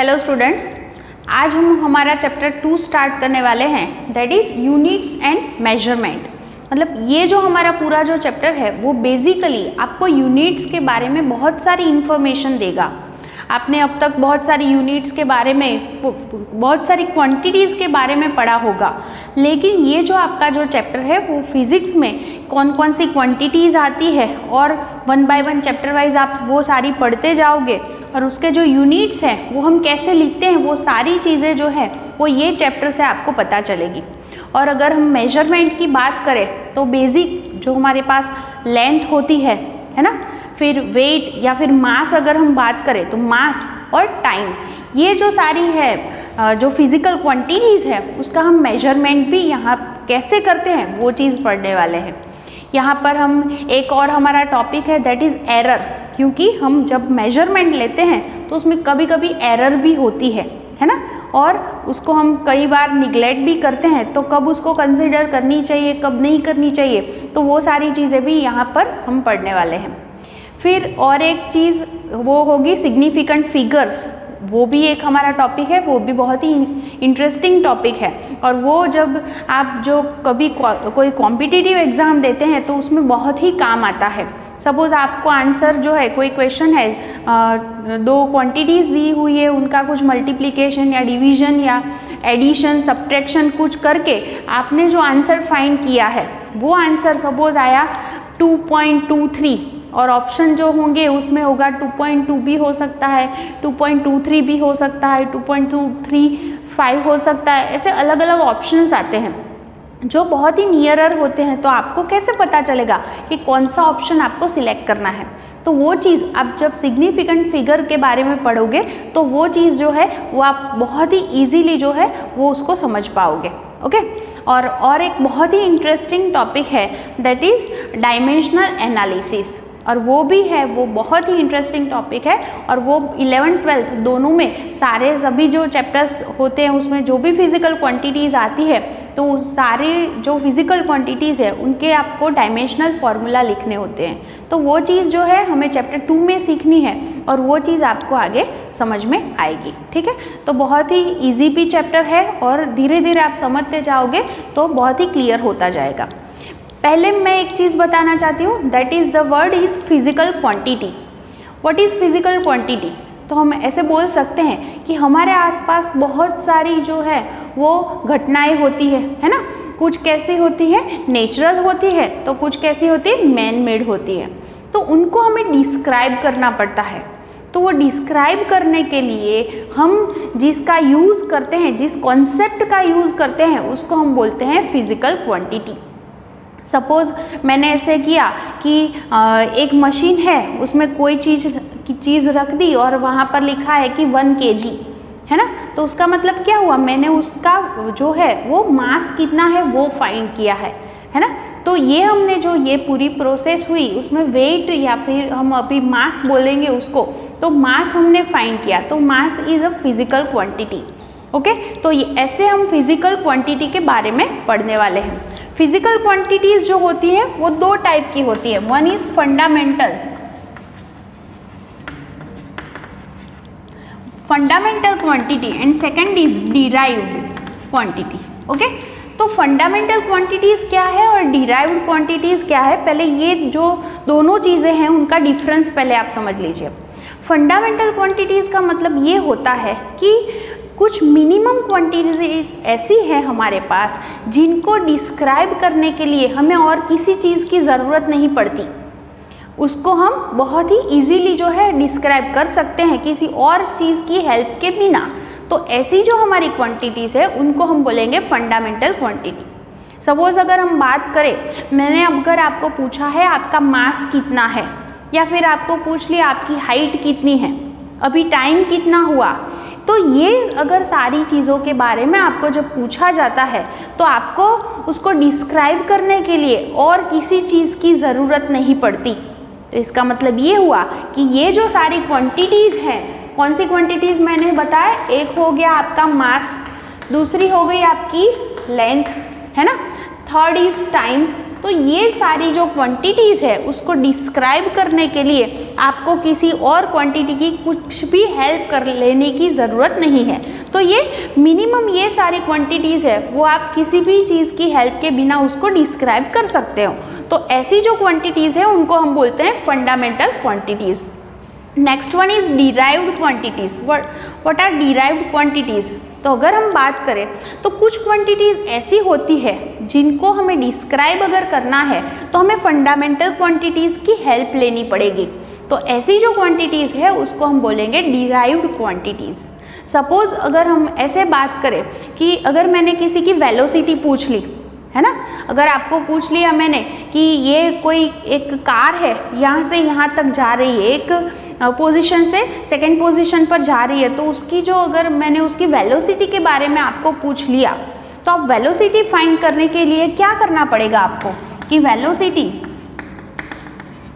Hello students, आज हम हमारा चैप्टर 2 स्टार्ट करने वाले हैं, that is units and measurement. मतलब ये जो हमारा पूरा जो चैप्टर है वो बेसिकली आपको यूनिट्स के बारे में बहुत सारी इन्फॉर्मेशन देगा। आपने अब तक बहुत सारी यूनिट्स के बारे में, बहुत सारी क्वांटिटीज़ के बारे में पढ़ा होगा, लेकिन ये जो आपका जो चैप्टर है वो फिज़िक्स में कौन कौन सी क्वांटिटीज़ आती है और one by one chapter wise आप वो सारी पढ़ते जाओगे और उसके जो यूनिट्स हैं वो हम कैसे लिखते हैं, वो सारी चीज़ें जो है वो ये चैप्टर से आपको पता चलेगी। और अगर हम मेजरमेंट की बात करें तो बेसिक जो हमारे पास लेंथ होती है ना, फिर वेट या फिर मास अगर हम बात करें तो मास और टाइम, ये जो सारी है जो फिज़िकल क्वांटिटीज़ है उसका हम मेजरमेंट भी यहाँ कैसे करते हैं वो चीज़ पढ़ने वाले हैं। यहाँ पर हम एक और हमारा टॉपिक है दैट इज़ एरर, क्योंकि हम जब मेजरमेंट लेते हैं तो उसमें कभी कभी एरर भी होती है ना, और उसको हम कई बार निगलेक्ट भी करते हैं, तो कब उसको कंसिडर करनी चाहिए कब नहीं करनी चाहिए, तो वो सारी चीज़ें भी यहाँ पर हम पढ़ने वाले हैं। फिर और एक चीज़ वो होगी सिग्निफिकेंट फिगर्स, वो भी एक हमारा टॉपिक है, वो भी बहुत ही इंटरेस्टिंग टॉपिक है। और वो जब आप जो कभी कोई कॉम्पिटिटिव एग्ज़ाम देते हैं तो उसमें बहुत ही काम आता है। सपोज़ आपको आंसर जो है, कोई क्वेश्चन है, दो क्वांटिटीज़ दी हुई है, उनका कुछ मल्टीप्लिकेशन या डिवीजन या एडिशन सब्ट्रैक्शन कुछ करके आपने जो आंसर फाइंड किया है वो आंसर सपोज़ आया 2.23 और ऑप्शन जो होंगे उसमें होगा 2.2 भी हो सकता है, 2.23 भी हो सकता है, 2.235 हो सकता है, ऐसे अलग अलग ऑप्शंस आते हैं जो बहुत ही नियरर होते हैं। तो आपको कैसे पता चलेगा कि कौन सा ऑप्शन आपको सिलेक्ट करना है? तो वो चीज़ आप जब सिग्निफिकेंट फिगर के बारे में पढ़ोगे तो वो चीज़ जो है वो आप बहुत ही ईजीली जो है वो उसको समझ पाओगे। ओके, और एक बहुत ही इंटरेस्टिंग टॉपिक है दैट इज़ डायमेंशनल एनालिसिस, और वो भी है, वो बहुत ही इंटरेस्टिंग टॉपिक है। और वो 11th-12th दोनों में सारे सभी जो चैप्टर्स होते हैं उसमें जो भी फिज़िकल क्वांटिटीज़ आती है तो सारे जो फिज़िकल क्वांटिटीज़ है उनके आपको डायमेंशनल फार्मूला लिखने होते हैं। तो वो चीज़ जो है हमें चैप्टर 2 में सीखनी है और वो चीज़ आपको आगे समझ में आएगी। ठीक है, तो बहुत ही ईजी भी चैप्टर है और धीरे धीरे आप समझते जाओगे तो बहुत ही क्लियर होता जाएगा। पहले मैं एक चीज़ बताना चाहती हूँ, that is the word is physical quantity. What is physical quantity? तो हम ऐसे बोल सकते हैं कि हमारे आसपास बहुत सारी जो है वो घटनाएं होती है ना। कुछ कैसी होती है, नेचुरल होती है, तो कुछ कैसी होती है, मैन मेड होती है। तो उनको हमें डिस्क्राइब करना पड़ता है। तो वो डिस्क्राइब करने के लिए हम जिसका यूज़ करते हैं, जिस कॉन्सेप्ट का यूज़ करते हैं उसको हम बोलते हैं फिज़िकल क्वांटिटी। सपोज़ मैंने ऐसे किया कि एक मशीन है, उसमें कोई चीज़ रख दी और वहाँ पर लिखा है कि 1 kg है ना, तो उसका मतलब क्या हुआ, मैंने उसका जो है वो मास कितना है वो फाइंड किया है ना। तो ये हमने जो ये पूरी प्रोसेस हुई उसमें वेट या फिर हम अभी मास बोलेंगे उसको, तो मास हमने फाइंड किया, तो mass is a physical quantity. Okay, तो ऐसे हम फिज़िकल क्वांटिटी के बारे में पढ़ने वाले हैं। फिज़िकल क्वांटिटीज़ जो होती है वो दो टाइप की होती है, one is fundamental quantity and second is derived quantity. Okay, तो फंडामेंटल क्वांटिटीज़ क्या है और डिराइव्ड क्वांटिटीज़ क्या है, पहले ये जो दोनों चीज़ें हैं उनका डिफरेंस पहले आप समझ लीजिए। फंडामेंटल क्वांटिटीज़ का मतलब ये होता है कि कुछ मिनिमम क्वांटिटीज ऐसी हैं हमारे पास जिनको डिस्क्राइब करने के लिए हमें और किसी चीज़ की ज़रूरत नहीं पड़ती, उसको हम बहुत ही इजीली जो है डिस्क्राइब कर सकते हैं किसी और चीज़ की हेल्प के बिना। तो ऐसी जो हमारी क्वांटिटीज़ है उनको हम बोलेंगे फंडामेंटल क्वांटिटी। सपोज़ अगर हम बात करें, मैंने अगर आपको पूछा है आपका मास कितना है, या फिर आपको पूछ लिया आपकी हाइट कितनी है, अभी टाइम कितना हुआ, तो ये अगर सारी चीज़ों के बारे में आपको जब पूछा जाता है तो आपको उसको डिस्क्राइब करने के लिए और किसी चीज़ की ज़रूरत नहीं पड़ती। तो इसका मतलब ये हुआ कि ये जो सारी क्वांटिटीज़ हैं, कौन सी क्वांटिटीज़ मैंने बताया, एक हो गया आपका मास, दूसरी हो गई आपकी लेंथ है ना, थर्ड इज़ टाइम, तो ये सारी जो क्वांटिटीज़ है उसको डिस्क्राइब करने के लिए आपको किसी और क्वांटिटी की कुछ भी हेल्प कर लेने की ज़रूरत नहीं है। तो ये मिनिमम ये सारी क्वांटिटीज़ है वो आप किसी भी चीज़ की हेल्प के बिना उसको डिस्क्राइब कर सकते हो। तो ऐसी जो क्वांटिटीज़ है उनको हम बोलते हैं fundamental quantities. Next one is derived quantities. What are derived quantities? तो अगर हम बात करें तो कुछ क्वांटिटीज़ ऐसी होती है जिनको हमें डिस्क्राइब अगर करना है तो हमें फंडामेंटल क्वांटिटीज़ की हेल्प लेनी पड़ेगी। तो ऐसी जो क्वांटिटीज़ है उसको हम बोलेंगे डिराइव्ड क्वांटिटीज़। सपोज अगर हम ऐसे बात करें कि अगर मैंने किसी की वेलोसिटी पूछ ली है ना, अगर आपको पूछ लिया मैंने कि ये कोई एक कार है यहाँ से यहाँ तक जा रही है, एक पोजीशन से सेकंड पोजीशन पर जा रही है, तो उसकी जो अगर मैंने उसकी वेलोसिटी के बारे में आपको पूछ लिया तो आप वेलोसिटी फाइंड करने के लिए क्या करना पड़ेगा आपको कि वेलोसिटी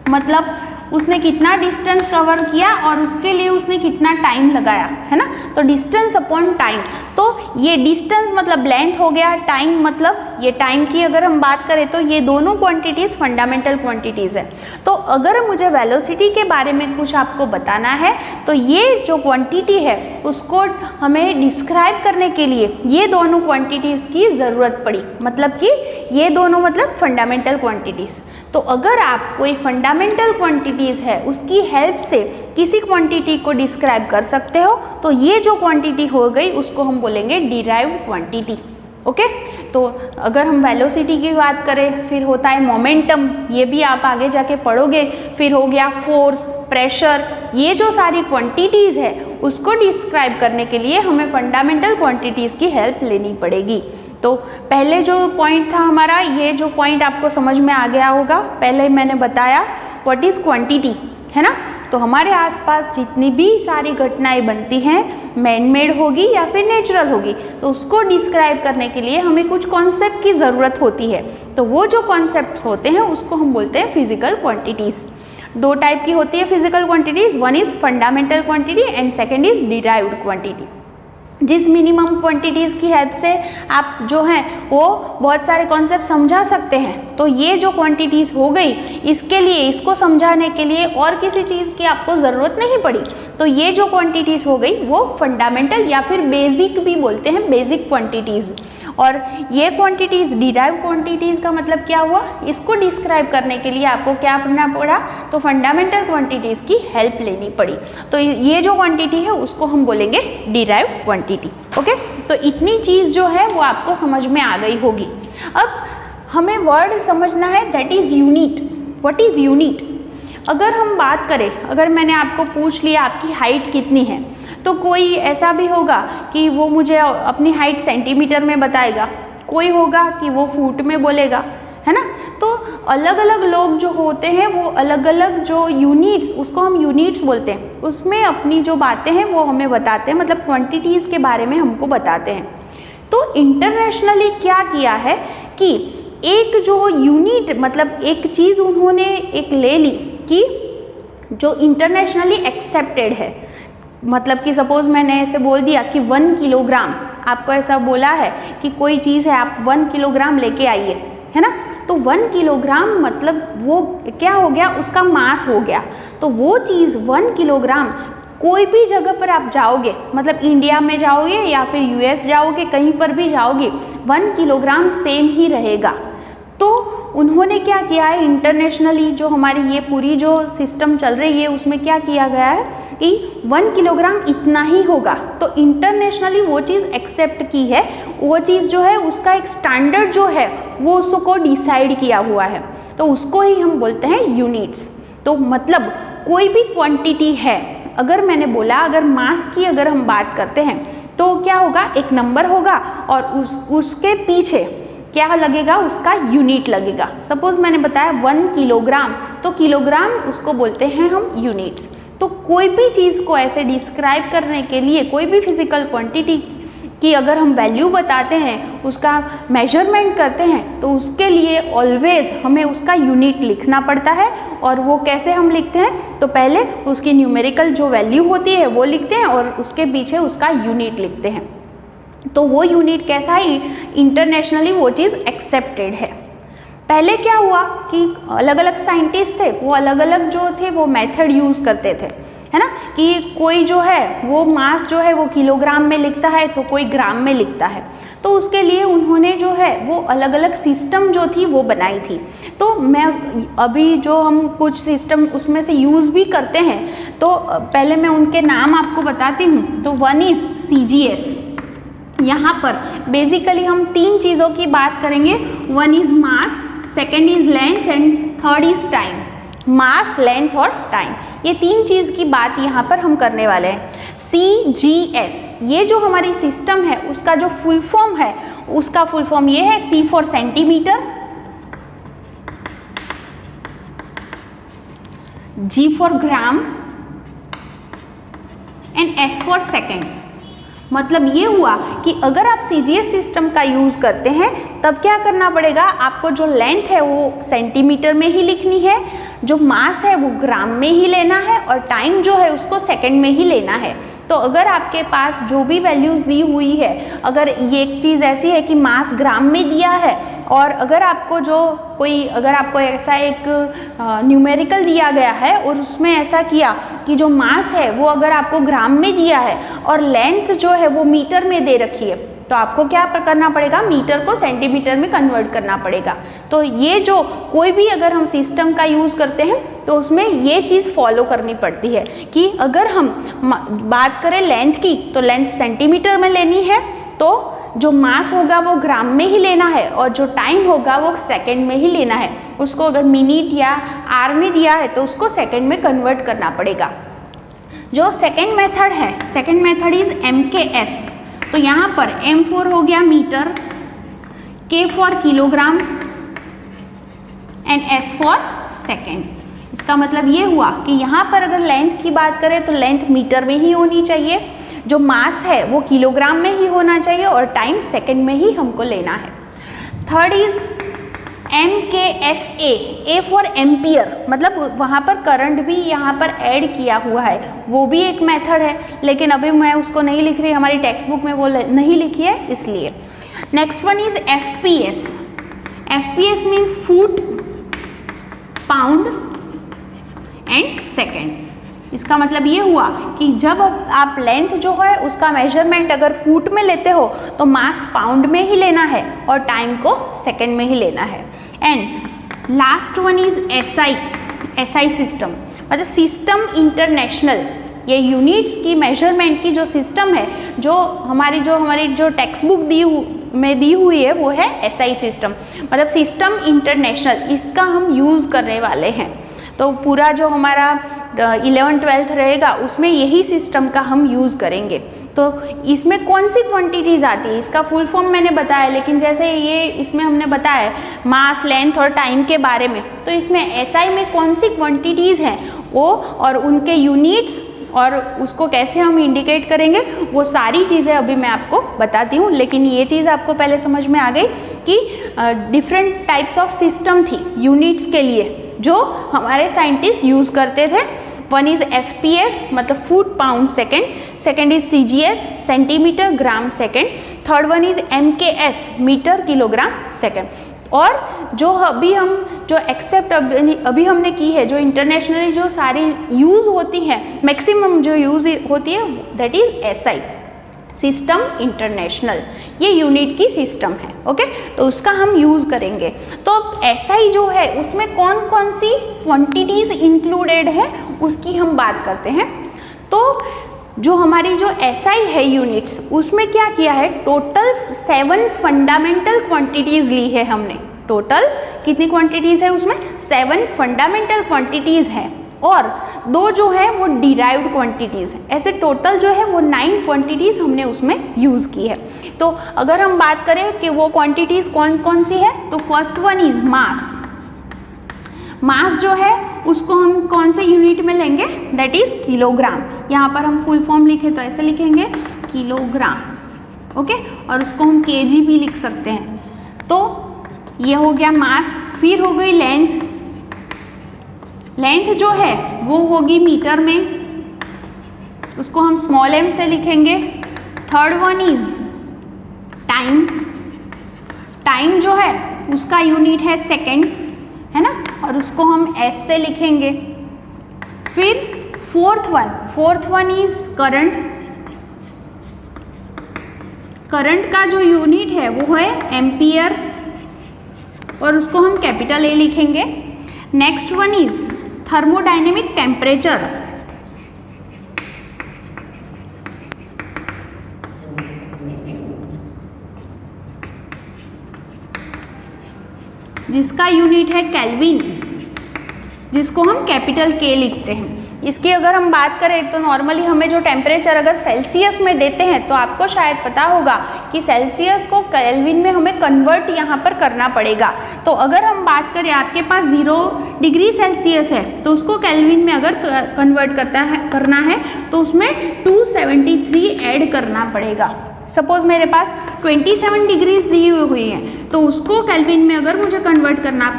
मतलब उसने कितना डिस्टेंस कवर किया और उसके लिए उसने कितना टाइम लगाया, है ना। तो डिस्टेंस अपॉन टाइम, तो ये डिस्टेंस मतलब लेंथ हो गया, टाइम मतलब ये टाइम की अगर हम बात करें तो ये दोनों क्वांटिटीज़ फंडामेंटल क्वांटिटीज़ है। तो अगर मुझे वेलोसिटी के बारे में कुछ आपको बताना है तो ये जो क्वांटिटी है उसको हमें डिस्क्राइब करने के लिए ये दोनों क्वांटिटीज़ की ज़रूरत पड़ी, मतलब कि ये दोनों मतलब फंडामेंटल क्वांटिटीज़। तो अगर आप कोई फंडामेंटल क्वांटिटीज़ है उसकी हेल्प से किसी क्वांटिटी को डिस्क्राइब कर सकते हो तो ये जो क्वांटिटी हो गई उसको हम बोलेंगे डिराइव्ड क्वांटिटी। ओके, तो अगर हम वेलोसिटी की बात करें, फिर होता है मोमेंटम, ये भी आप आगे जाके पढ़ोगे, फिर हो गया फोर्स, प्रेशर, ये जो सारी क्वांटिटीज़ है उसको डिस्क्राइब करने के लिए हमें फंडामेंटल क्वांटिटीज़ की हेल्प लेनी पड़ेगी। तो पहले जो पॉइंट था हमारा, ये जो पॉइंट आपको समझ में आ गया होगा, पहले मैंने बताया व्हाट इज़ क्वांटिटी, है ना। तो हमारे आसपास जितनी भी सारी घटनाएं बनती हैं मैन मेड होगी या फिर नेचुरल होगी, तो उसको डिस्क्राइब करने के लिए हमें कुछ कॉन्सेप्ट की ज़रूरत होती है। तो वो जो कॉन्सेप्ट्स होते हैं उसको हम बोलते हैं फिजिकल क्वांटिटीज़। दो टाइप की होती है physical quantities, one is fundamental quantity and second is derived quantity. जिस मिनिमम क्वांटिटीज़ की हेल्प से आप जो हैं वो बहुत सारे कॉन्सेप्ट समझा सकते हैं। तो ये जो क्वांटिटीज़ हो गई, इसके लिए इसको समझाने के लिए और किसी चीज़ की आपको ज़रूरत नहीं पड़ी। तो ये जो क्वांटिटीज़ हो गई वो फंडामेंटल या फिर बेसिक भी बोलते हैं, बेसिक क्वांटिटीज़। और ये क्वांटिटीज़ डिराइव क्वांटिटीज़ का मतलब क्या हुआ, इसको डिस्क्राइब करने के लिए आपको क्या करना पड़ा, तो फंडामेंटल क्वांटिटीज़ की हेल्प लेनी पड़ी। तो ये जो क्वांटिटी है उसको हम बोलेंगे डिराइव क्वांटिटी। ओके, तो इतनी चीज़ जो है वो आपको समझ में आ गई होगी। अब हमें वर्ड समझना है that is unit. What is unit? अगर हम बात करें, अगर मैंने आपको पूछ लिया आपकी हाइट कितनी है, तो कोई ऐसा भी होगा कि वो मुझे अपनी हाइट सेंटीमीटर में बताएगा, कोई होगा कि वो फुट में बोलेगा, है ना। तो अलग अलग लोग जो होते हैं वो अलग अलग जो यूनिट्स, उसको हम यूनिट्स बोलते हैं, उसमें अपनी जो बातें हैं वो हमें बताते हैं, मतलब क्वांटिटीज़ के बारे में हमको बताते हैं। तो इंटरनेशनली क्या किया है कि एक जो यूनिट मतलब एक चीज़ उन्होंने एक ले ली कि जो इंटरनेशनली एक्सेप्टेड है, मतलब कि सपोज़ मैंने ऐसे बोल दिया कि 1 किलोग्राम, आपको ऐसा बोला है कि कोई चीज़ है आप 1 किलोग्राम लेके आइए, है ना। तो 1 किलोग्राम मतलब वो क्या हो गया, उसका मास हो गया। तो वो चीज़ 1 किलोग्राम कोई भी जगह पर आप जाओगे, मतलब इंडिया में जाओगे या फिर यूएस जाओगे, कहीं पर भी जाओगे, 1 किलोग्राम सेम ही रहेगा। तो उन्होंने क्या किया है, इंटरनेशनली जो हमारी ये पूरी जो सिस्टम चल रही है उसमें क्या किया गया है कि 1 किलोग्राम इतना ही होगा। तो इंटरनेशनली वो चीज़ एक्सेप्ट की है, वो चीज़ जो है उसका एक स्टैंडर्ड जो है वो उसको डिसाइड किया हुआ है, तो उसको ही हम बोलते हैं यूनिट्स। तो मतलब कोई भी क्वांटिटी है, अगर मैंने बोला अगर मास की अगर हम बात करते हैं तो क्या होगा, एक नंबर होगा और उसके पीछे क्या लगेगा, उसका यूनिट लगेगा। सपोज मैंने बताया 1 किलोग्राम, तो किलोग्राम उसको बोलते हैं हम यूनिट्स। तो कोई भी चीज़ को ऐसे डिस्क्राइब करने के लिए, कोई भी फिजिकल क्वांटिटी की अगर हम वैल्यू बताते हैं, उसका मेजरमेंट करते हैं, तो उसके लिए ऑलवेज हमें उसका यूनिट लिखना पड़ता है। और वो कैसे हम लिखते हैं, तो पहले उसकी न्यूमेरिकल जो वैल्यू होती है वो लिखते हैं और उसके पीछे उसका यूनिट लिखते हैं। तो वो यूनिट कैसा है, इंटरनेशनली वो चीज़ एक्सेप्टेड है। पहले क्या हुआ कि अलग अलग साइंटिस्ट थे, वो अलग अलग जो थे वो मेथड यूज़ करते थे, है ना, कि कोई जो है वो मास जो है वो किलोग्राम में लिखता है तो कोई ग्राम में लिखता है। तो उसके लिए उन्होंने जो है वो अलग अलग सिस्टम जो थी वो बनाई थी। तो मैं अभी जो हम कुछ सिस्टम उसमें से यूज़ भी करते हैं, तो पहले मैं उनके नाम आपको बताती हूँ। तो वन इज़ CGS। यहाँ पर बेसिकली हम 3 चीज़ों की बात करेंगे। One is mass, second is length and third is time. Mass, length और टाइम, ये 3 चीज़ की बात यहाँ पर हम करने वाले हैं। CGS ये जो हमारी सिस्टम है उसका जो फुल फॉर्म है, उसका फुल फॉर्म ये है, C for centimetre, G for gram and S for second. मतलब ये हुआ कि अगर आप CGS सिस्टम का यूज़ करते हैं तब क्या करना पड़ेगा, आपको जो लेंथ है वो सेंटीमीटर में ही लिखनी है, जो मास है वो ग्राम में ही लेना है और टाइम जो है उसको सेकंड में ही लेना है। तो अगर आपके पास जो भी वैल्यूज़ दी हुई है, अगर ये एक चीज़ ऐसी है कि मास ग्राम में दिया है और अगर आपको अगर आपको ऐसा एक न्यूमेरिकल दिया गया है और उसमें ऐसा किया कि जो मास है वो अगर आपको ग्राम में दिया है और लेंथ जो है वो मीटर में दे रखी है, तो आपको क्या करना पड़ेगा, मीटर को सेंटीमीटर में कन्वर्ट करना पड़ेगा। तो ये जो कोई भी अगर हम सिस्टम का यूज़ करते हैं तो उसमें ये चीज़ फॉलो करनी पड़ती है कि अगर हम बात करें लेंथ की तो लेंथ सेंटीमीटर में लेनी है, तो जो मास होगा वो ग्राम में ही लेना है और जो टाइम होगा वो सेकंड में ही लेना है। उसको अगर मिनट या आवर में दिया है तो उसको सेकंड में कन्वर्ट करना पड़ेगा। जो सेकंड मेथड है, सेकंड मेथड इज MKS। तो यहाँ पर M फॉर हो गया metre, K for kilogram and S for second. इसका मतलब ये हुआ कि यहाँ पर अगर लेंथ की बात करें तो लेंथ मीटर में ही होनी चाहिए, जो मास है वो किलोग्राम में ही होना चाहिए और टाइम सेकंड में ही हमको लेना है। Third is MKSA, A for ampere, मतलब वहाँ पर करंट भी यहाँ पर ऐड किया हुआ है, वो भी एक मेथड है, लेकिन अभी मैं उसको नहीं लिख रही, हमारी टेक्स्ट बुक में वो नहीं लिखी है इसलिए। Next one is FPS। FPS means foot, pound and second. इसका मतलब ये हुआ कि जब आप लेंथ जो है उसका मेजरमेंट अगर फुट में लेते हो तो मास पाउंड में ही लेना है और टाइम को सेकेंड में ही लेना है। And last one is SI system, मतलब सिस्टम इंटरनेशनल। ये यूनिट्स की मेजरमेंट की जो सिस्टम है, जो हमारी जो टेक्स्ट बुक में दी हुई है वो है SI सिस्टम, मतलब सिस्टम इंटरनेशनल। इसका हम यूज़ करने वाले हैं। तो पूरा जो हमारा 11th-12th रहेगा उसमें यही सिस्टम का हम यूज़ करेंगे। तो इसमें कौन सी क्वांटिटीज़ आती है, इसका फुल फॉर्म मैंने बताया, लेकिन जैसे ये इसमें हमने बताया मास, लेंथ और टाइम के बारे में, तो इसमें SI में कौन सी क्वांटिटीज़ हैं वो और उनके यूनिट्स और उसको कैसे हम इंडिकेट करेंगे, वो सारी चीज़ें अभी मैं आपको बताती हूँ। लेकिन ये चीज़ आपको पहले समझ में आ गई कि डिफरेंट टाइप्स ऑफ सिस्टम थी यूनिट्स के लिए जो हमारे साइंटिस्ट यूज़ करते थे। वन इज़ FPS, मतलब foot, pound, second. Second is CGS, centimetre, gram, second. Third one is MKS, metre, kilogram, second. और जो अभी अभी हमने की है, जो इंटरनेशनली जो सारी यूज़ होती हैं, मैक्सिमम जो यूज़ होती है, that is SI, system international. ये यूनिट की सिस्टम है, ओके। तो उसका हम यूज़ करेंगे। तो SI जो है उसमें कौन कौन सी क्वांटिटीज़ इंक्लूडेड है उसकी हम बात करते हैं। तो जो हमारी जो SI है यूनिट्स, उसमें क्या किया है, टोटल 7 फंडामेंटल क्वांटिटीज़ ली है हमने। टोटल कितनी क्वांटिटीज़ है उसमें, 7 फंडामेंटल क्वांटिटीज़ हैं और 2 जो है वो डिराइव्ड क्वांटिटीज़ हैं। ऐसे टोटल जो है वो 9 क्वांटिटीज़ हमने उसमें यूज़ की है। तो अगर हम बात करें कि वो क्वांटिटीज़ कौन कौन सी है, तो फर्स्ट वन इज़ मास। मास जो है उसको हम कौन से यूनिट में लेंगे, दैट इज़ किलोग्राम। यहाँ पर हम फुल फॉर्म लिखें तो ऐसे लिखेंगे किलोग्राम, ओके। और उसको हम kg भी लिख सकते हैं। तो ये हो गया मास। फिर हो गई लेंथ। लेंथ जो है वो होगी मीटर में, उसको हम स्मॉल m से लिखेंगे। Third one is time. Time जो है उसका यूनिट है सेकेंड, है ना, और उसको हम एस से लिखेंगे। फिर fourth one is current. Current का जो यूनिट है वो है एम्पियर और उसको हम कैपिटल ए लिखेंगे। Next one is thermodynamic temperature. जिसका यूनिट है केल्विन, जिसको हम कैपिटल के लिखते हैं। इसकी अगर हम बात करें तो नॉर्मली हमें जो टेम्परेचर अगर सेल्सियस में देते हैं तो आपको शायद पता होगा कि सेल्सियस को केल्विन में हमें कन्वर्ट यहाँ पर करना पड़ेगा। तो अगर हम बात करें आपके पास 0 डिग्री सेल्सियस है तो उसको केल्विन में अगर कन्वर्ट करना है तो उसमें 273 ऐड करना पड़ेगा। सपोज मेरे पास 27 डिग्रीज दी हुई है तो उसको केल्विन में अगर मुझे कन्वर्ट करना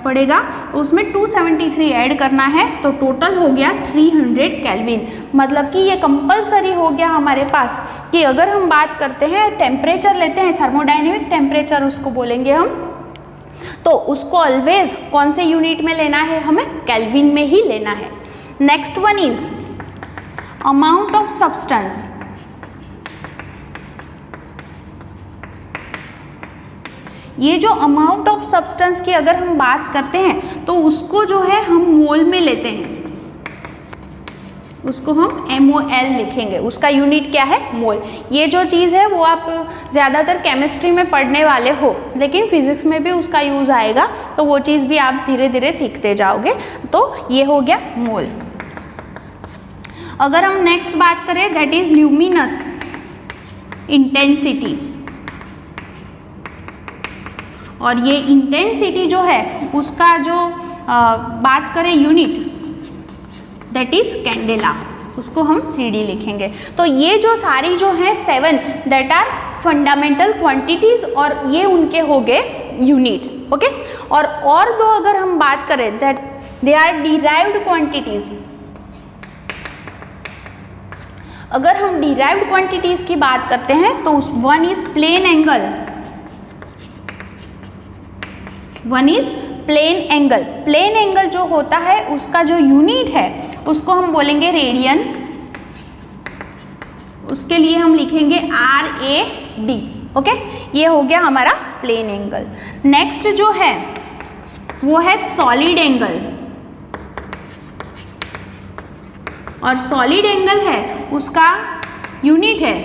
पड़ेगा तो उसमें 273 ऐड करना है, तो टोटल हो गया 300 केल्विन। मतलब कि ये कंपलसरी हो गया हमारे पास कि अगर हम बात करते हैं टेम्परेचर लेते हैं, थर्मोडायनेमिक टेम्परेचर उसको बोलेंगे हम, तो उसको ऑलवेज कौन से यूनिट में लेना है, हमें केल्विन में ही लेना है। Next one is amount of substance. ये जो अमाउंट ऑफ सब्सटेंस की अगर हम बात करते हैं तो उसको जो है हम मोल में लेते हैं, उसको हम MOL लिखेंगे। उसका यूनिट क्या है, मोल। ये जो चीज़ है वो आप ज़्यादातर केमिस्ट्री में पढ़ने वाले हो, लेकिन फिजिक्स में भी उसका यूज़ आएगा, तो वो चीज़ भी आप धीरे धीरे सीखते जाओगे। तो ये हो गया मोल। अगर हम नेक्स्ट बात करें दैट इज ल्यूमिनस इंटेंसिटी, और ये इंटेंसिटी जो है उसका जो बात करें यूनिट दैट इज कैंडेला, उसको हम CD लिखेंगे। तो ये जो सारी जो है 7 दैट आर फंडामेंटल क्वांटिटीज और ये उनके हो गए यूनिट्स। ओके, और दो अगर हम बात करें that they are derived quantities. अगर हम डिराइव्ड क्वांटिटीज की बात करते हैं तो one is plane angle, one is plane angle. Plane angle जो होता है उसका जो यूनिट है उसको हम बोलेंगे रेडियन, उसके लिए हम लिखेंगे RAD। ओके, ये हो गया हमारा प्लेन एंगल। नेक्स्ट जो है वो है सॉलिड एंगल, और सॉलिड एंगल है उसका यूनिट है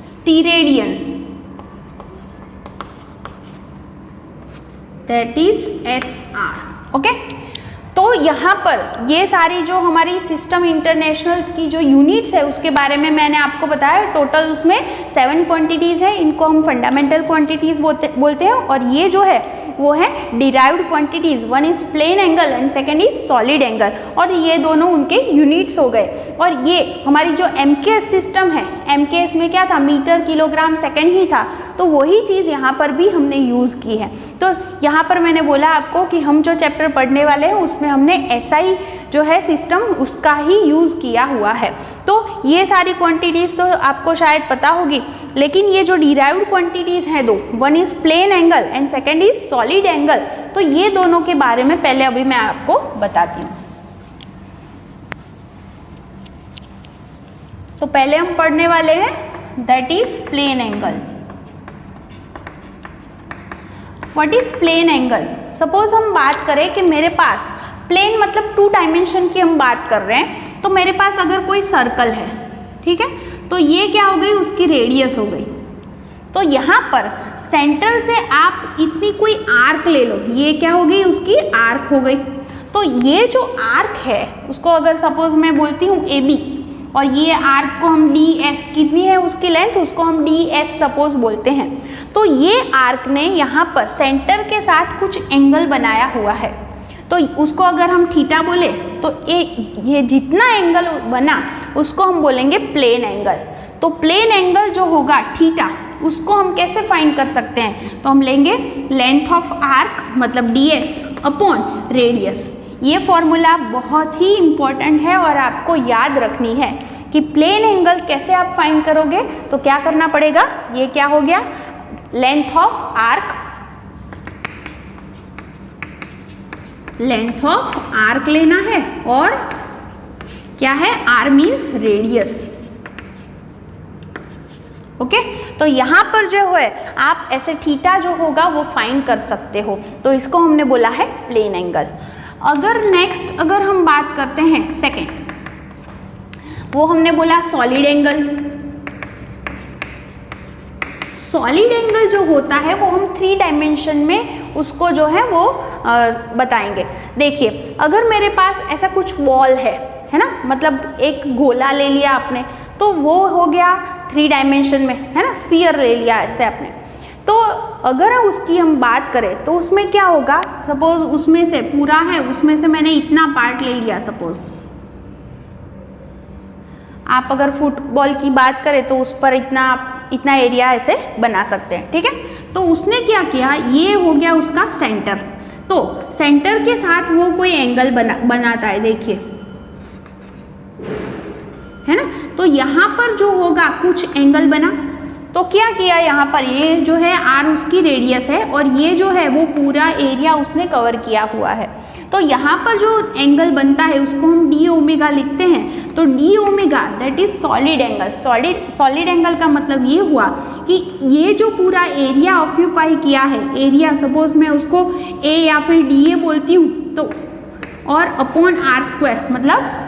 स्टीरेडियन, दैट इज SR। ओके, तो यहाँ पर ये सारी जो हमारी सिस्टम इंटरनेशनल की जो यूनिट्स है उसके बारे में मैंने आपको बताया। टोटल उसमें 7 क्वांटिटीज़ है, इनको हम फंडामेंटल क्वांटिटीज़ बोलते हैं, और ये जो है वो है derived quantities. One is plane angle and second is solid angle, और ये दोनों उनके यूनिट्स हो गए। और ये हमारी जो MKS सिस्टम है, MKS में क्या था, मीटर किलोग्राम सेकेंड ही था, तो वही चीज़ यहाँ पर भी हमने यूज़ की है। तो यहाँ पर मैंने बोला आपको कि हम जो चैप्टर पढ़ने वाले हैं उसमें हमने SI जो है सिस्टम उसका ही यूज़ किया हुआ है। तो ये सारी क्वांटिटीज़ तो आपको शायद पता होगी, लेकिन ये जो डिराइव्ड क्वांटिटीज़ हैं दो, one is plane angle and second is solid angle, तो ये दोनों के बारे में पहले अभी मैं आपको बताती हूँ। तो पहले हम पढ़ने वाले हैं that is plane angle. What is plane angle? Suppose हम बात करें कि मेरे पास प्लेन मतलब 2 डायमेंशन की हम बात कर रहे हैं, तो मेरे पास अगर कोई सर्कल है, ठीक है, तो ये क्या हो गई, उसकी रेडियस हो गई। तो यहाँ पर सेंटर से आप इतनी कोई आर्क ले लो, ये क्या हो गई, उसकी आर्क हो गई। तो ये जो आर्क है उसको अगर सपोज मैं बोलती हूँ AB, और ये आर्क को हम DS, कितनी है उसकी लेंथ, उसको हम DS सपोज बोलते हैं। तो ये आर्क ने यहाँ पर सेंटर के साथ कुछ एंगल बनाया हुआ है, तो उसको अगर हम थीटा बोले तो ये जितना एंगल बना उसको हम बोलेंगे प्लेन एंगल। तो प्लेन एंगल जो होगा थीटा, उसको हम कैसे फाइंड कर सकते हैं, तो हम लेंगे लेंथ ऑफ आर्क मतलब DS अपॉन रेडियस। ये फॉर्मूला बहुत ही इम्पोर्टेंट है और आपको याद रखनी है कि प्लेन एंगल कैसे आप फाइंड करोगे। तो क्या करना पड़ेगा, ये क्या हो गया, length of arc length of arc लेना है और क्या है, आर मीन्स रेडियस। ओके तो यहाँ पर जो है आप ऐसे थीटा जो होगा वो फाइंड कर सकते हो, तो इसको हमने बोला है प्लेन एंगल। अगर नेक्स्ट अगर हम बात करते हैं सेकेंड, वो हमने बोला सॉलिड एंगल। सॉलिड एंगल जो होता है वो हम 3 डायमेंशन में उसको जो है वो बताएंगे। देखिए अगर मेरे पास ऐसा कुछ बॉल है ना, मतलब एक गोला ले लिया आपने, तो वो हो गया 3 डायमेंशन में, है ना, स्फीयर ले लिया ऐसे आपने। तो अगर उसकी हम बात करें तो उसमें क्या होगा, सपोज उसमें से पूरा है, उसमें से मैंने इतना पार्ट ले लिया, सपोज आप अगर फुटबॉल की बात करें तो उस पर इतना एरिया ऐसे बना सकते हैं, ठीक है। तो उसने क्या किया, ये हो गया उसका सेंटर, तो सेंटर के साथ वो कोई एंगल बनाता है, देखिए, है ना। तो यहाँ पर जो होगा कुछ एंगल बना, तो क्या किया यहाँ पर, ये जो है आर उसकी रेडियस है और ये जो है वो पूरा एरिया उसने कवर किया हुआ है। तो यहाँ पर जो एंगल बनता है उसको हम डी ओमेगा लिखते हैं। तो D omega that is solid angle. Solid angle का मतलब ये हुआ कि ये जो पूरा एरिया ऑक्यूपाई किया है, एरिया सपोज मैं उसको ए या फिर डी ए बोलती हूँ, तो और अपॉन आर स्क्वायर मतलब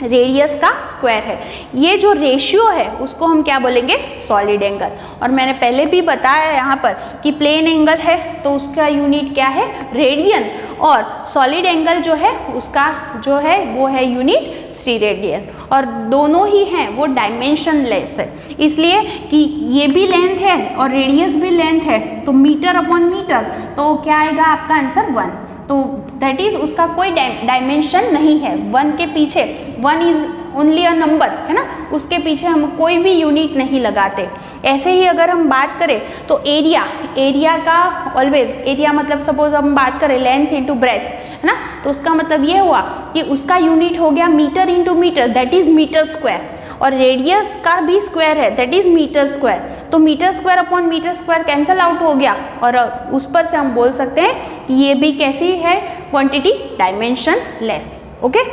रेडियस का स्क्वायर है, ये जो रेशियो है उसको हम क्या बोलेंगे, सॉलिड एंगल। और मैंने पहले भी बताया यहाँ पर कि प्लेन एंगल है तो उसका यूनिट क्या है, रेडियन, और सॉलिड एंगल जो है उसका जो है वो है यूनिट स्टीरेडियन, और दोनों ही हैं वो डायमेंशन लेस है, इसलिए कि ये भी लेंथ है और रेडियस भी लेंथ है, तो मीटर अपॉन मीटर, तो क्या आएगा आपका आंसर 1। तो दैट इज उसका कोई डायमेंशन नहीं है, 1 के पीछे 1 इज ओनली अ नंबर, है ना, उसके पीछे हम कोई भी यूनिट नहीं लगाते। ऐसे ही अगर हम बात करें तो एरिया का ऑलवेज, एरिया मतलब सपोज हम बात करें लेंथ इंटू ब्रेथ, है ना, तो उसका मतलब ये हुआ कि उसका यूनिट हो गया metre into metre, that is metre square, और रेडियस का भी स्क्वायर है दैट इज मीटर स्क्वायर। तो metre square upon metre square cancel out हो गया, और उस पर से हम बोल सकते हैं कि ये भी कैसी है, क्वांटिटी डायमेंशन लेस। ओके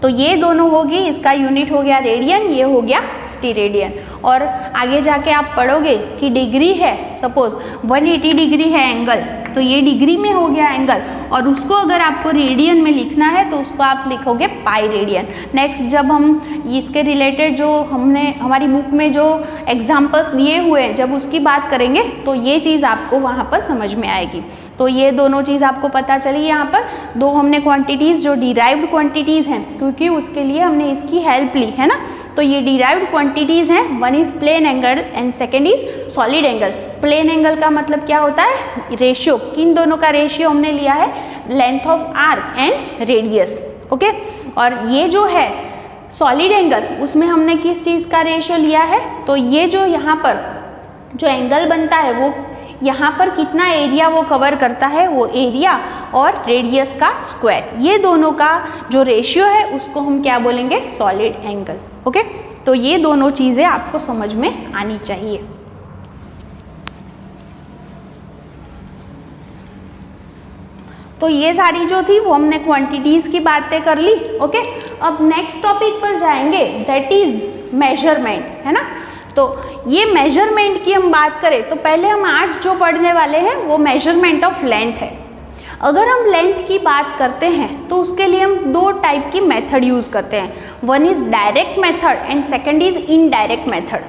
तो ये दोनों होगी, इसका यूनिट हो गया रेडियन, ये हो गया स्टीरेडियन। और आगे जाके आप पढ़ोगे कि डिग्री है, सपोज 180 डिग्री है एंगल, तो ये डिग्री में हो गया एंगल, और उसको अगर आपको रेडियन में लिखना है तो उसको आप लिखोगे पाई रेडियन। नेक्स्ट जब हम इसके रिलेटेड जो हमने हमारी बुक में जो एग्जाम्पल्स दिए हुए हैं जब उसकी बात करेंगे तो ये चीज़ आपको वहाँ पर समझ में आएगी। तो ये दोनों चीज़ आपको पता चली। यहाँ पर दो हमने क्वांटिटीज़ जो डिराइव्ड क्वांटिटीज़ हैं, क्योंकि उसके लिए हमने इसकी हेल्प ली है ना, तो ये डिराइव्ड क्वांटिटीज़ हैं, one is plane angle and second is solid angle. Plane angle का मतलब क्या होता है, रेशियो, किन दोनों का रेशियो हमने लिया है, length of arc and radius. Okay और ये जो है सॉलिड एंगल, उसमें हमने किस चीज़ का रेशियो लिया है, तो ये जो यहाँ पर जो एंगल बनता है वो यहाँ पर कितना एरिया वो कवर करता है, वो एरिया और रेडियस का स्क्वायर, ये दोनों का जो रेशियो है उसको हम क्या बोलेंगे, सॉलिड एंगल। ओके तो ये दोनों चीज़ें आपको समझ में आनी चाहिए। तो ये सारी जो थी वो हमने क्वांटिटीज़ की बातें कर ली। ओके अब नेक्स्ट टॉपिक पर जाएंगे, दैट इज मेजरमेंट, है ना। तो ये मेजरमेंट की हम बात करें तो पहले हम आज जो पढ़ने वाले हैं वो मेजरमेंट ऑफ लेंथ है। अगर हम लेंथ की बात करते हैं तो उसके लिए हम दो टाइप की मेथड यूज़ करते हैं, one is direct method and second is indirect method.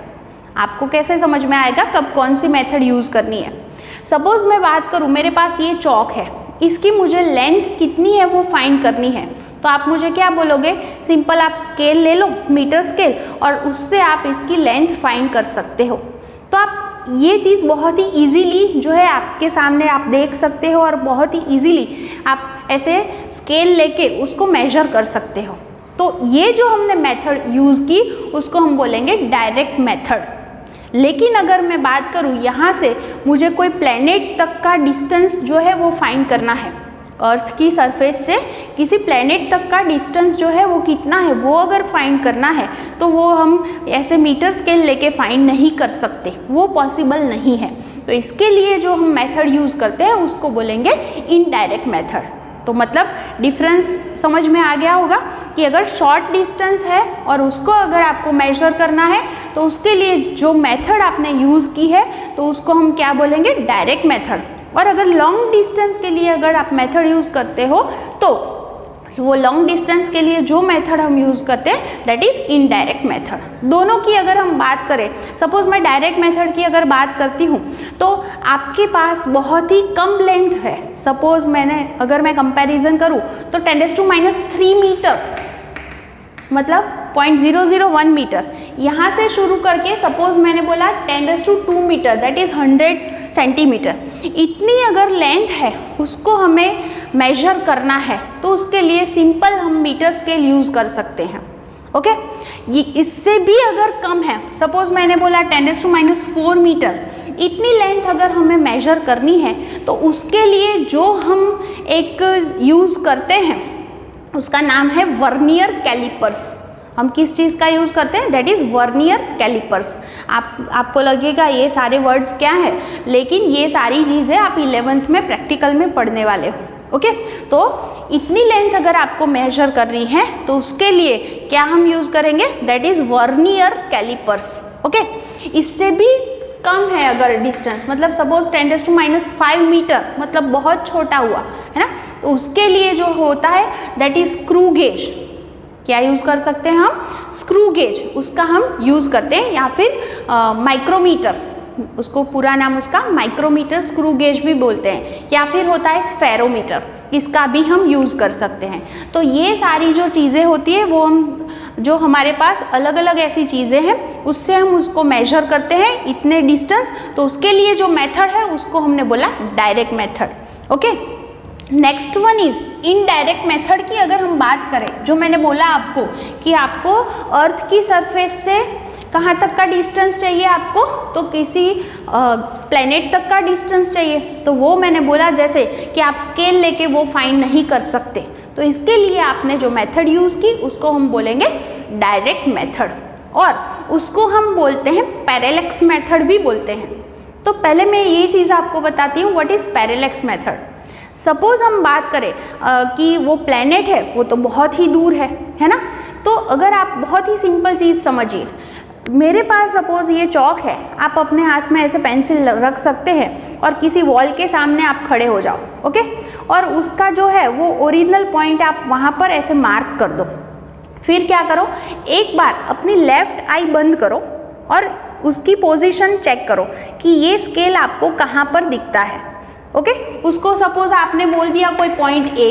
आपको कैसे समझ में आएगा कब कौन सी मेथड यूज़ करनी है। सपोज मैं बात करूँ, मेरे पास ये चौक है, इसकी मुझे लेंथ कितनी है वो फाइंड करनी है, तो आप मुझे क्या बोलोगे, सिंपल आप स्केल ले लो, मीटर स्केल, और उससे आप इसकी लेंथ फाइंड कर सकते हो। तो आप ये चीज़ बहुत ही इजीली जो है आपके सामने आप देख सकते हो और बहुत ही इजीली आप ऐसे स्केल लेके उसको मेजर कर सकते हो। तो ये जो हमने मेथड यूज़ की उसको हम बोलेंगे डायरेक्ट मेथड। लेकिन अगर मैं बात करूँ यहाँ से मुझे कोई प्लैनेट तक का डिस्टेंस जो है वो फाइंड करना है, अर्थ की सरफेस से किसी प्लैनेट तक का डिस्टेंस जो है वो कितना है वो अगर फाइंड करना है तो वो हम ऐसे मीटर स्केल लेके फाइंड नहीं कर सकते, वो पॉसिबल नहीं है। तो इसके लिए जो हम मेथड यूज़ करते हैं उसको बोलेंगे इनडायरेक्ट मेथड। तो मतलब डिफरेंस समझ में आ गया होगा कि अगर शॉर्ट डिस्टेंस है और उसको अगर आपको मेजर करना है तो उसके लिए जो मेथड आपने यूज़ की है तो उसको हम क्या बोलेंगे, डायरेक्ट मेथड। और अगर लॉन्ग डिस्टेंस के लिए अगर आप मेथड यूज़ करते हो तो वो लॉन्ग डिस्टेंस के लिए जो मेथड हम यूज़ करते हैं दैट इज़ इनडायरेक्ट मेथड। दोनों की अगर हम बात करें, सपोज मैं डायरेक्ट मेथड की अगर बात करती हूँ तो आपके पास बहुत ही कम लेंथ है। सपोज अगर मैं कंपैरिजन करूँ तो 10⁻³ मीटर मतलब 0.001 मीटर, यहाँ से शुरू करके सपोज मैंने बोला 10⁻² मीटर दैट इज़ 100 सेंटीमीटर, इतनी अगर लेंथ है उसको हमें मेजर करना है तो उसके लिए सिंपल हम मीटर स्केल यूज़ कर सकते हैं। ओके, ये इससे भी अगर कम है, सपोज मैंने बोला 10⁻⁴ मीटर, इतनी लेंथ अगर हमें मेजर करनी है तो उसके लिए जो हम एक यूज़ करते हैं उसका नाम है वर्नियर कैलिपर्स। हम किस चीज़ का यूज़ करते हैं, दैट इज़ वर्नियर कैलिपर्स। आपको लगेगा ये सारे वर्ड्स क्या है, लेकिन ये सारी चीज़ें आप 11th में प्रैक्टिकल में पढ़ने वाले हो। ओके, तो इतनी लेंथ अगर आपको मेजर करनी है तो उसके लिए क्या हम यूज़ करेंगे, that is vernier callipers. Okay, इससे भी कम है अगर डिस्टेंस, मतलब सपोज 10⁻⁵ मीटर मतलब बहुत छोटा हुआ है ना, तो उसके लिए जो होता है दैट इज स्क्रू गेज। क्या यूज़ कर सकते हैं हम, स्क्रू गेज, उसका हम यूज़ करते हैं, या फिर माइक्रोमीटर, उसको पूरा नाम उसका माइक्रोमीटर स्क्रू गेज भी बोलते हैं, या फिर होता है स्फेरोमीटर, इसका भी हम यूज़ कर सकते हैं। तो ये सारी जो चीज़ें होती है वो हम जो हमारे पास अलग अलग ऐसी चीज़ें हैं उससे हम उसको मेजर करते हैं इतने डिस्टेंस, तो उसके लिए जो मेथड है उसको हमने बोला direct method. Okay, next one is indirect method की अगर हम बात करें, जो मैंने बोला आपको कि आपको अर्थ की सरफेस से कहाँ तक का डिस्टेंस चाहिए आपको, तो किसी प्लेनेट तक का डिस्टेंस चाहिए, तो वो मैंने बोला जैसे कि आप स्केल लेके वो फाइंड नहीं कर सकते, तो इसके लिए आपने जो मेथड यूज़ की उसको हम बोलेंगे डायरेक्ट मेथड, और उसको हम बोलते हैं पैरेलैक्स मेथड भी बोलते हैं। तो पहले मैं ये चीज़ आपको बताती हूँ what is parallax method. Suppose हम बात करें कि वो प्लेनेट है वो तो बहुत ही दूर है ना, तो अगर आप बहुत ही सिंपल चीज़ समझिए, मेरे पास सपोज ये चौक है, आप अपने हाथ में ऐसे पेंसिल रख सकते हैं और किसी वॉल के सामने आप खड़े हो जाओ, ओके, और उसका जो है वो ओरिजिनल पॉइंट आप वहाँ पर ऐसे मार्क कर दो। फिर क्या करो, एक बार अपनी लेफ्ट आई बंद करो और उसकी पोजीशन चेक करो कि ये स्केल आपको कहाँ पर दिखता है। ओके, उसको सपोज आपने बोल दिया कोई पॉइंट ए,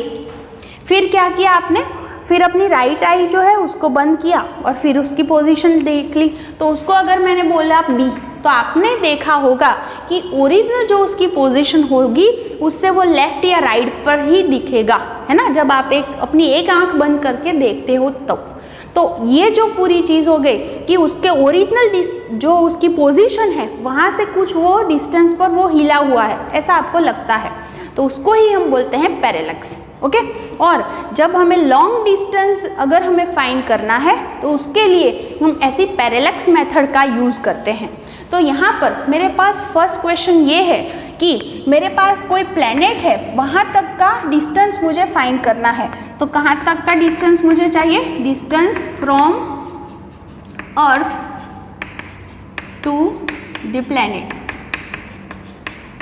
फिर क्या किया आपने, फिर अपनी राइट आई जो है उसको बंद किया और फिर उसकी पोजीशन देख ली, तो उसको अगर मैंने बोला बी, तो आपने देखा होगा कि ओरिजिनल जो उसकी पोजीशन होगी उससे वो लेफ्ट या राइट पर ही दिखेगा, है ना, जब आप अपनी एक आंख बंद करके देखते हो तब। तो ये जो पूरी चीज़ हो गई कि उसके ओरिजिनल जो उसकी पोजीशन है वहाँ से कुछ वो डिस्टेंस पर वो हिला हुआ है ऐसा आपको लगता है, तो उसको ही हम बोलते हैं पैरेलैक्स। ओके, और जब हमें लॉन्ग डिस्टेंस अगर हमें फाइंड करना है तो उसके लिए हम ऐसी पैरेलैक्स मेथड का यूज़ करते हैं। तो यहाँ पर मेरे पास फर्स्ट क्वेश्चन ये है कि मेरे पास कोई प्लेनेट है, वहाँ तक का डिस्टेंस मुझे फाइंड करना है, तो कहाँ तक का डिस्टेंस मुझे चाहिए, distance from earth to the planet.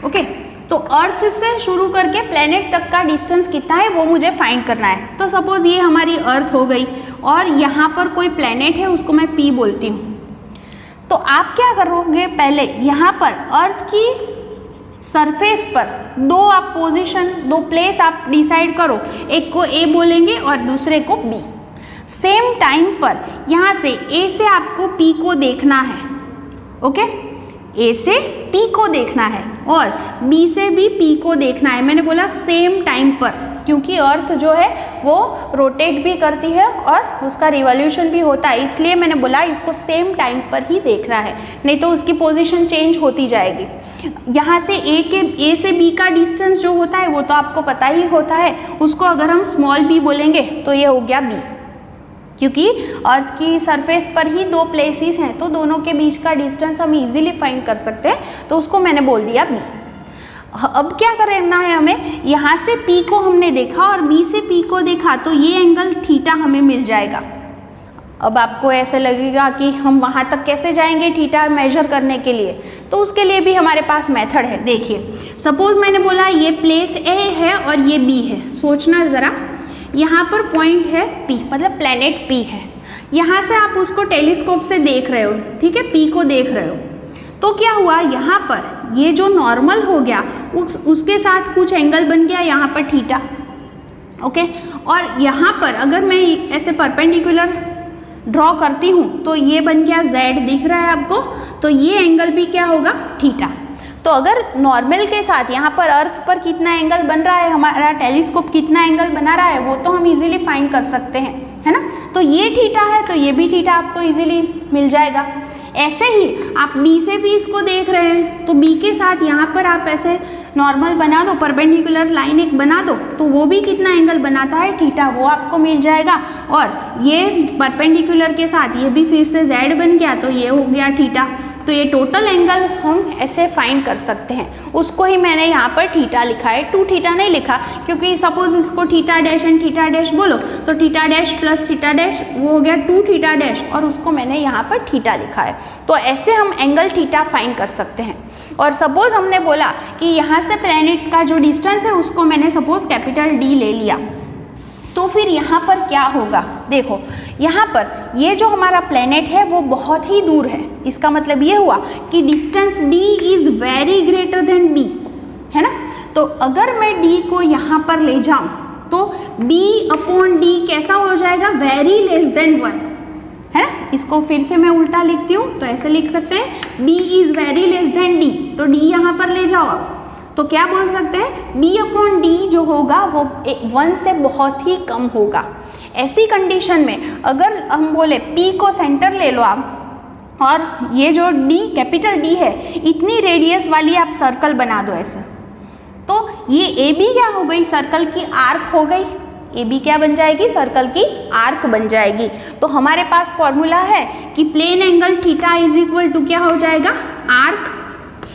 Okay, तो अर्थ से शुरू करके प्लेनेट तक का डिस्टेंस कितना है वो मुझे फाइंड करना है। तो सपोज ये हमारी अर्थ हो गई और यहाँ पर कोई प्लेनेट है उसको मैं पी बोलती हूँ, तो आप क्या करोगे, पहले यहाँ पर अर्थ की सरफेस पर दो प्लेस आप डिसाइड करो, एक को ए बोलेंगे और दूसरे को बी। सेम टाइम पर यहाँ से ए से आपको पी को देखना है, ओके, ए से पी को देखना है और बी से भी पी को देखना है। मैंने बोला सेम टाइम पर, क्योंकि अर्थ जो है वो रोटेट भी करती है और उसका रिवॉल्यूशन भी होता है, इसलिए मैंने बोला इसको सेम टाइम पर ही देखना है, नहीं तो उसकी पोजीशन चेंज होती जाएगी। यहाँ से ए से बी का डिस्टेंस जो होता है वो तो आपको पता ही होता है, उसको अगर हम स्मॉल बी बोलेंगे तो ये हो गया बी, क्योंकि अर्थ की सरफेस पर ही दो प्लेसेस हैं तो दोनों के बीच का डिस्टेंस हम इजीली फाइंड कर सकते हैं, तो उसको मैंने बोल दिया बी। अब क्या करना है हमें, यहाँ से P को हमने देखा और B से P को देखा तो ये एंगल थीटा हमें मिल जाएगा। अब आपको ऐसे लगेगा कि हम वहाँ तक कैसे जाएंगे थीटा मेजर करने के लिए, तो उसके लिए भी हमारे पास मेथड है। देखिए सपोज मैंने बोला ये प्लेस A है और ये B है, सोचना ज़रा, यहाँ पर पॉइंट है P, मतलब प्लैनेट P है, यहाँ से आप उसको टेलीस्कोप से देख रहे हो, ठीक है, P को देख रहे हो, तो क्या हुआ यहाँ पर ये जो नॉर्मल हो गया उसके साथ कुछ एंगल बन गया यहाँ पर थीटा, ओके। और यहाँ पर अगर मैं ऐसे परपेंडिकुलर ड्रॉ करती हूँ तो ये बन गया Z, दिख रहा है आपको, तो ये एंगल भी क्या होगा, थीटा। तो अगर नॉर्मल के साथ यहाँ पर अर्थ पर कितना एंगल बन रहा है, हमारा टेलीस्कोप कितना एंगल बना रहा है, वो तो हम इजीली फाइंड कर सकते हैं, है ना। तो ये थीटा है तो ये भी थीटा आपको इजीली मिल जाएगा। ऐसे ही आप B से भी इसको देख रहे हैं तो B के साथ यहाँ पर आप ऐसे नॉर्मल बना दो, परपेंडिकुलर लाइन एक बना दो, तो वो भी कितना एंगल बनाता है, थीटा, वो आपको मिल जाएगा। और ये परपेंडिकुलर के साथ ये भी फिर से Z बन गया तो ये हो गया थीटा। तो ये टोटल एंगल हम ऐसे फाइंड कर सकते हैं, उसको ही मैंने यहाँ पर थीटा लिखा है, 2 थीटा नहीं लिखा, क्योंकि सपोज इसको theta dash and theta dash बोलो तो theta dash plus theta dash वो हो गया 2 थीटा डैश, और उसको मैंने यहाँ पर थीटा लिखा है। तो ऐसे हम एंगल थीटा फाइंड कर सकते हैं। और सपोज हमने बोला कि यहाँ से प्लैनेट का जो डिस्टेंस है उसको मैंने सपोज कैपिटल D ले लिया, तो फिर यहाँ पर क्या होगा, देखो यहाँ पर ये जो हमारा प्लैनेट है वो बहुत ही दूर है, इसका मतलब ये हुआ कि distance D is very greater than B, है ना। तो अगर मैं D को यहाँ पर ले जाऊँ तो B अपॉन D कैसा हो जाएगा, वेरी लेस देन 1, है ना। इसको फिर से मैं उल्टा लिखती हूँ तो ऐसे लिख सकते हैं B is very less than D, तो D यहाँ पर ले जाओ आप, तो क्या बोल सकते हैं, B अपॉन D जो होगा वो 1 से बहुत ही कम होगा। ऐसी कंडीशन में अगर हम बोले P को सेंटर ले लो आप, और ये जो D कैपिटल D है इतनी रेडियस वाली आप सर्कल बना दो ऐसे, तो ये AB क्या हो गई, सर्कल की आर्क हो गई, AB क्या बन जाएगी, सर्कल की आर्क बन जाएगी। तो हमारे पास फॉर्मूला है कि plane angle theta is equal to क्या हो जाएगा, आर्क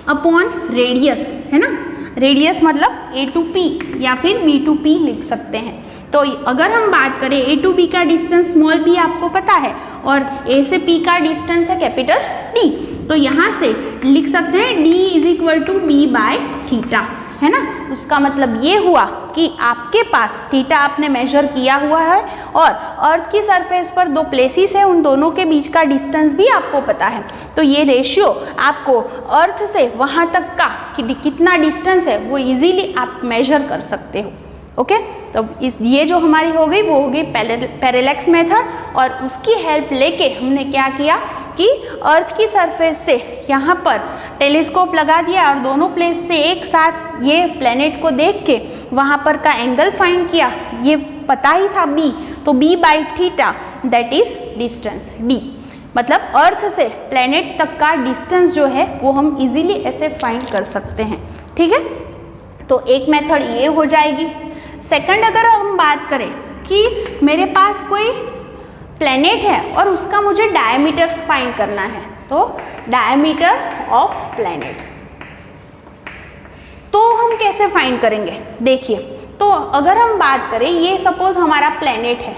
अपॉन रेडियस, है ना। रेडियस मतलब A टू P या फिर B टू P लिख सकते हैं। तो अगर हम बात करें A टू B का डिस्टेंस स्मॉल b आपको पता है, और A से P का डिस्टेंस है कैपिटल D, तो यहाँ से लिख सकते हैं D is equal to B by theta, है ना। उसका मतलब ये हुआ कि आपके पास थीटा आपने मेजर किया हुआ है और अर्थ की सरफेस पर 2 प्लेसेस है, उन दोनों के बीच का डिस्टेंस भी आपको पता है। तो ये रेशियो आपको अर्थ से वहाँ तक का कि कितना डिस्टेंस है वो इजीली आप मेजर कर सकते हो, ओके। तो ये जो हमारी हो गई वो हो गई पैरेलैक्स मेथड, और उसकी हेल्प लेके हमने क्या किया कि अर्थ की सरफेस से यहाँ पर टेलीस्कोप लगा दिया और दोनों प्लेस से एक साथ ये प्लैनेट को देख के वहाँ पर का एंगल फाइंड किया। ये पता ही था B, तो B by theta that is distance D, मतलब अर्थ से प्लैनेट तक का डिस्टेंस जो है वो हम इजीली ऐसे फाइंड कर सकते हैं, ठीक है। तो एक मेथड ये हो जाएगी। सेकंड अगर हम बात करें कि मेरे पास कोई प्लैनेट है और उसका मुझे डायमीटर फाइंड करना है, तो डायमीटर ऑफ प्लैनेट, तो हम कैसे फाइंड करेंगे, देखिए। तो अगर हम बात करें ये सपोज हमारा प्लैनेट है,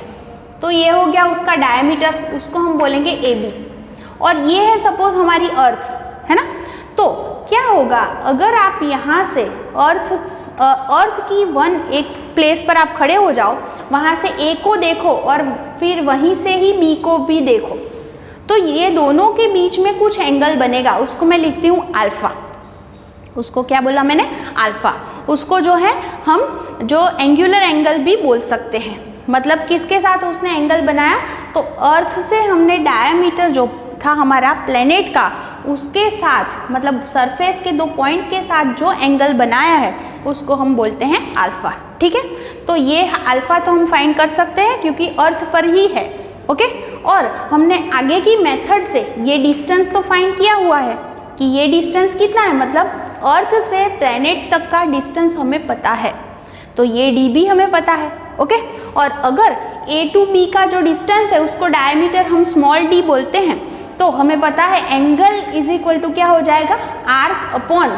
तो ये हो गया उसका डायमीटर, उसको हम बोलेंगे AB, और ये है सपोज हमारी अर्थ, है ना। तो क्या होगा अगर आप यहाँ से अर्थ की एक प्लेस पर आप खड़े हो जाओ, वहाँ से A को देखो और फिर वहीं से ही B को भी देखो, तो ये दोनों के बीच में कुछ एंगल बनेगा, उसको मैं लिखती हूँ अल्फा। उसको क्या बोला मैंने, अल्फा। उसको जो है हम जो एंगुलर एंगल भी बोल सकते हैं। मतलब किसके साथ उसने एंगल बनाया, तो अर्थ से हमने डायमीटर जो था हमारा प्लैनेट का उसके साथ, मतलब सरफेस के 2 पॉइंट के साथ जो एंगल बनाया है उसको हम बोलते हैं अल्फा, ठीक है। तो ये अल्फा तो हम फाइंड कर सकते हैं क्योंकि अर्थ पर ही है, ओके। और हमने आगे की मेथड से ये डिस्टेंस तो फाइंड किया हुआ है कि ये डिस्टेंस कितना है, मतलब अर्थ से प्लैनेट तक का डिस्टेंस हमें पता है, तो ये D भी हमें पता है, ओके। और अगर A टू B का जो डिस्टेंस है उसको डायमीटर हम स्मॉल d बोलते हैं, तो हमें पता है एंगल इज इक्वल टू क्या हो जाएगा, आर्क अपॉन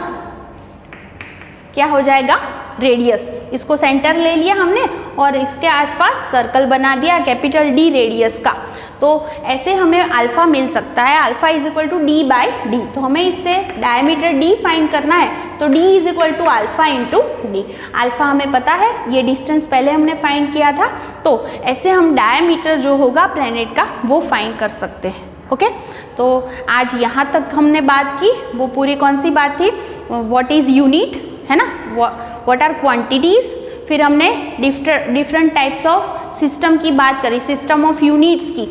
क्या हो जाएगा, रेडियस। इसको सेंटर ले लिया हमने और इसके आसपास सर्कल बना दिया कैपिटल D रेडियस का। तो ऐसे हमें अल्फा मिल सकता है, alpha is equal to D by D. तो हमें इससे डायमीटर D फाइंड करना है, तो D is equal to alpha into D. Alpha हमें पता है, ये डिस्टेंस पहले हमने फाइंड किया था, तो ऐसे हम डायमीटर जो होगा प्लैनेट का वो फाइंड कर सकते हैं। ओके, तो आज यहाँ तक हमने बात की, वो पूरी कौन सी बात थी, व्हाट इज यूनिट, है ना, व्हाट आर क्वांटिटीज, फिर हमने डिफरेंट टाइप्स ऑफ सिस्टम की बात करी, सिस्टम ऑफ यूनिट्स की,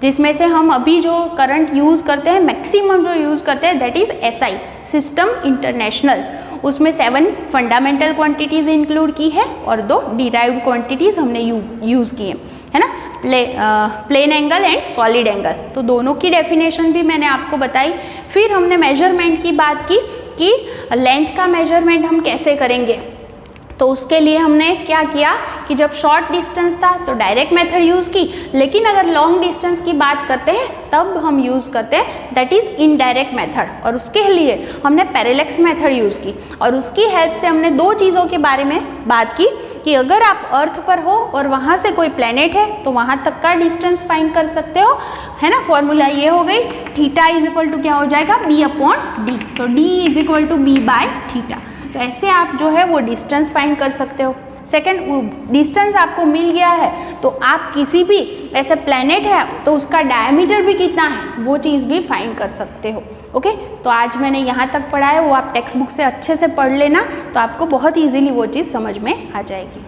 जिसमें से हम अभी जो करंट यूज़ करते हैं, मैक्सिमम जो यूज़ करते हैं, that is SI, system international. उसमें 7 फंडामेंटल क्वांटिटीज़ इंक्लूड की है और 2 डिराइव्ड क्वांटिटीज़ हमने यूज़ की है ना, plane angle and solid angle. तो दोनों की डेफिनेशन भी मैंने आपको बताई। फिर हमने मेजरमेंट की बात की कि लेंथ का मेजरमेंट हम कैसे करेंगे। तो उसके लिए हमने क्या किया कि जब शॉर्ट डिस्टेंस था तो डायरेक्ट मेथड यूज़ की, लेकिन अगर लॉन्ग डिस्टेंस की बात करते हैं तब हम यूज़ करते हैं दैट इज़ इनडायरेक्ट मेथड, और उसके लिए हमने पैरेलैक्स मेथड यूज़ की। और उसकी हेल्प से हमने 2 चीज़ों के बारे में बात की कि अगर आप अर्थ पर हो और वहाँ से कोई प्लैनेट है तो वहाँ तक का डिस्टेंस फाइंड कर सकते हो, है ना। फॉर्मूला ये हो गई, थीटा इज इक्वल टू क्या हो जाएगा, B अपॉन डी। तो D is equal to B by theta. तो ऐसे आप जो है वो डिस्टेंस फाइंड कर सकते हो। सेकंड, डिस्टेंस आपको मिल गया है तो आप किसी भी ऐसे प्लैनेट है तो उसका डायमीटर भी कितना है वो चीज़ भी फाइंड कर सकते हो। ओके, तो आज मैंने यहाँ तक पढ़ा है, वो आप टेक्स्ट बुक से अच्छे से पढ़ लेना, तो आपको बहुत ईजीली वो चीज़ समझ में आ जाएगी।